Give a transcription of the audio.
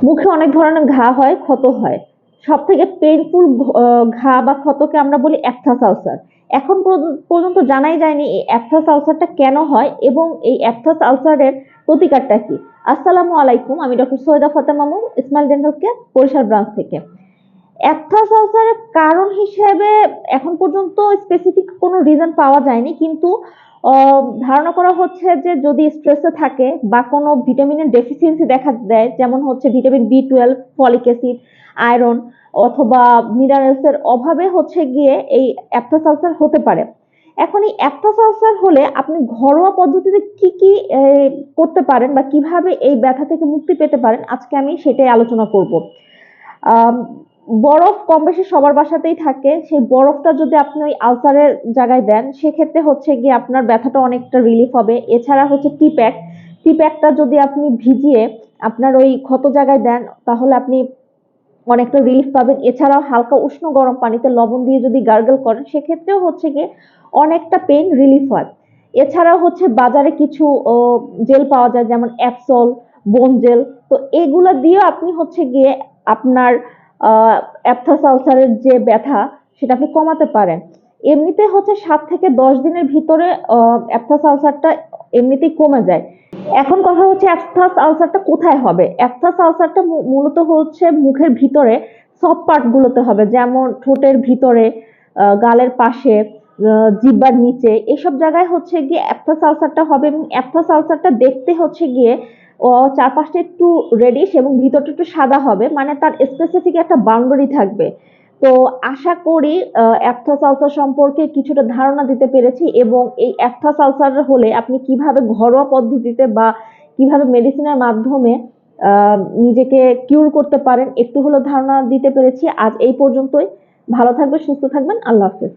মুখে অনেক ধরনের ঘা হয়, ক্ষত হয়। সব থেকে পেইনফুল ঘা বা ক্ষতকে আমরা বলি অ্যাপথাস আলসার। এখন পর্যন্ত জানাই যায়নি এই অ্যাপথাস আলসারটা কেন হয় এবং এই অ্যাপথাস আলসারের প্রতিকারটা কি। আসসালামু আলাইকুম, আমি doctor Syeda Fatema Mom, Smile Dental Care, Barishal branch থেকে। অ্যাপথাস আলসারের কারণ হিসেবে এখন পর্যন্ত স্পেসিফিক কোনো রিজন পাওয়া যায়নি, কিন্তু ধারণা করা হচ্ছে যে যদি স্ট্রেসে থাকে বা কোনো ভিটামিনের ডেফিসিয়েন্সি দেখা দেয়, যেমন হচ্ছে vitamin B 12, folic acid, iron অথবা মিনারেলস এর অভাবে হচ্ছে গিয়ে এই অ্যাপথাস আলসার হতে পারে। এখন এই অ্যাপথাস আলসার হলে আপনি ঘরোয়া পদ্ধতিতে কি কি করতে পারেন বা কিভাবে এই ব্যথা থেকে মুক্তি পেতে পারেন, আজকে আমি সেটাই আলোচনা করব। আম, বরফ কম বেশি সবার বাসাতেই থাকে। সেই বরফটা যদি আপনি ওই আলসারের জায়গায় দেন, সেক্ষেত্রে হচ্ছে গিয়ে আপনার ব্যথাটা অনেকটা রিলিফ হবে। এছাড়া হচ্ছে টি প্যাকটা যদি আপনি ভিজিয়ে আপনার ওই ক্ষত জায়গায় দেন, তাহলে আপনি অনেকটা রিলিফ পাবেন। এছাড়াও হালকা উষ্ণ গরম পানিতে লবণ দিয়ে যদি গার্গল করেন, সেক্ষেত্রেও হচ্ছে গিয়ে অনেকটা পেইন রিলিফ হয়। এছাড়াও হচ্ছে বাজারে কিছু জেল পাওয়া যায়, যেমন অ্যাপসল, বোন জেল। তো এগুলা দিয়ে আপনি হচ্ছে গিয়ে আপনার অ্যাপথাস আলসারের যে ব্যথা, সেটা আপনি কমাতে পারেন। এমনিতে হচ্ছে 7 থেকে 10 দিনের ভিতরে অ্যাপথাস আলসারটা এমনিতেই কমে যায়। এখন কথা হচ্ছে অ্যাপথাস আলসারটা কোথায় হবে। অ্যাপথাস আলসারটা মূলত হচ্ছে মুখের ভিতরে সফট পার্ট গুলোতে হবে, যেমন ঠোঁটের ভিতরে, গালের পাশে, জিহ্বার নিচে, এসব জায়গায় হচ্ছে গিয়ে অ্যাপথাস আলসারটা হবে। এবং অ্যাপথাস আলসারটা দেখতে হচ্ছে গিয়ে চারপাশটা একটু রেডিশ এবং ভিতরটা একটু সাদা হবে, মানে তার স্পেসিফিক একটা বাউন্ডারি থাকবে। তো আশা করি অ্যাপথাস আলসার সম্পর্কে কিছুটা ধারণা দিতে পেরেছি, এবং এই অ্যাপথাস আলসার হলে আপনি কিভাবে ঘরোয়া পদ্ধতিতে বা কিভাবে মেডিসিনের মাধ্যমে নিজেকে কিউর করতে পারেন একটু হলেও ধারণা দিতে পেরেছি। আজ এই পর্যন্তই। ভালো থাকবেন, সুস্থ থাকবেন, আল্লাহ হাফেজ।